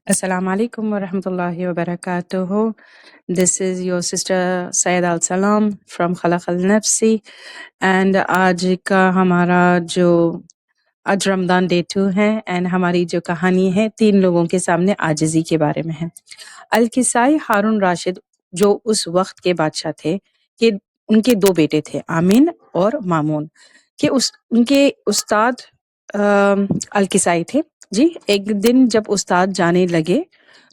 Assalamu alaikum wa rahmatullahi wa barakatuh. This is your sister Syed Al Salam from Khalaq Al Nafsi, and आज का हमारा जो आज रमضان day 2 है and हमारी जो कहानी है 3 लोगों के सामने आजिज़ी के बारे में है। अल-किसाई हारून राशिद जो उस वक्त के बादशाह थे कि उनके 2 बेटे थे आमीन और मामून कि उनके उस्ताद अल-किसाई थे जी। एक दिन जब उस्ताद जाने लगे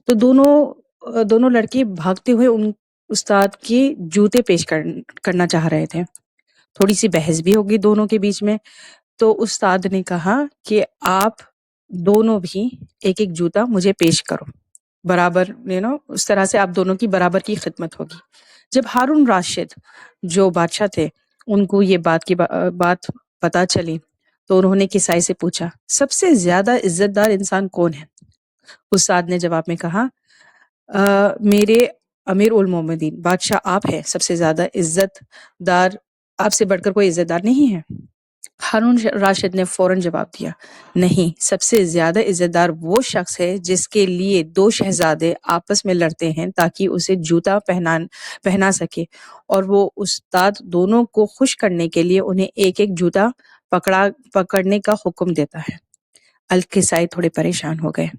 तो दोनों लड़के भागते हुए उन उस्ताद के जूते पेश करना चाह रहे थे। थोड़ी सी बहस भी होगी दोनों के बीच में, तो उस्ताद ने कहा कि आप दोनों भी एक एक जूता मुझे पेश करो, बराबर उस तरह से आप दोनों की बराबर की खिदमत होगी। जब हारून राशिद जो बादशाह थे उनको ये बात पता चली तो उन्होंने किसाई से पूछा, सबसे ज्यादा इज्जतदार इंसान कौन है? उस्ताद ने जवाब में कहा, मेरे अमीर उल मोमिनीन बादशाह आप है, सबसे ज्यादा इज्जतदार, आपसे बढ़कर कोई इज्जतदार नहीं है। हारून राशिद ने फौरन जवाब दिया, नहीं, सबसे ज्यादा इज्जतदार वो शख्स है जिसके लिए 2 शहजादे आपस में लड़ते हैं ताकि उसे जूता पहना सके, और वो उस्ताद दोनों को खुश करने के लिए उन्हें एक एक जूता पकड़ने का हुक्म देता है। अल-किसाई थोड़े परेशान हो गए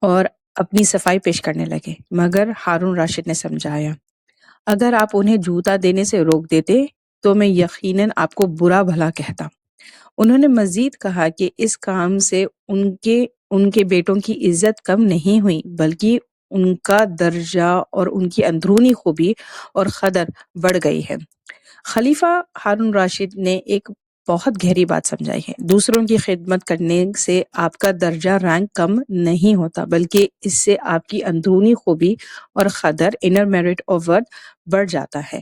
और अपनी सफाई पेश करने लगे, मगर हारून राशिद ने समझाया, अगर आप उन्हें जूता देने से रोक देते तो मैं यकीनन आपको बुरा भला कहता। उन्होंने मजीद कहा कि इस काम से उनके बेटों की इज्जत कम नहीं हुई, बल्कि उनका दर्जा और उनकी अंदरूनी खूबी और कदर बढ़ गई है। खलीफा हारून राशिद ने एक बहुत गहरी बात समझाई है, दूसरों की खिदमत करने से आपका दर्जा रैंक कम नहीं होता, बल्कि इससे आपकी अंदरूनी खूबी और कदर, इनर मेरिट और वर्थ बढ़ जाता है।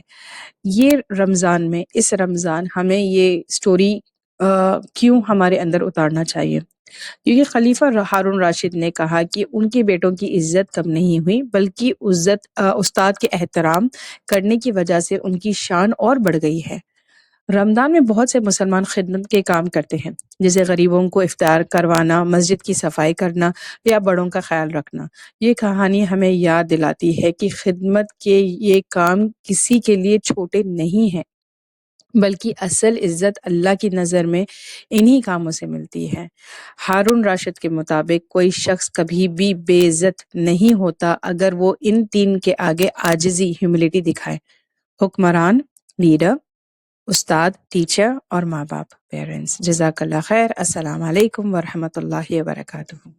ये रमज़ान में, इस रमज़ान हमें ये स्टोरी क्यों हमारे अंदर उतारना चाहिए, क्योंकि खलीफा हारून राशिद ने कहा कि उनके बेटों की इज्जत कम नहीं हुई, बल्कि उस्ताद के एहतराम करने की वजह से उनकी शान और बढ़ गई है। रमज़ान में बहुत से मुसलमान खिदमत के काम करते हैं, जैसे गरीबों को इफ्तार करवाना, मस्जिद की सफाई करना या बड़ों का ख्याल रखना। ये कहानी हमें याद दिलाती है कि खिदमत के ये काम किसी के लिए छोटे नहीं हैं, बल्कि असल इज्जत अल्लाह की नज़र में इन्हीं कामों से मिलती है। हारून राशिद के मुताबिक कोई शख्स कभी भी बेइज्जत नहीं होता अगर वो इन 3 के आगे आजिज़ी, ह्यूमिलिटी दिखाए। हुक्मरान, लीडर, उस्ताद, टीचर और माँ बाप, पेरेंट्स। जज़ाकल्लाह खैर। अस्सलाम वालेकुम व रहमतुल्लाहि व बरकातुहू।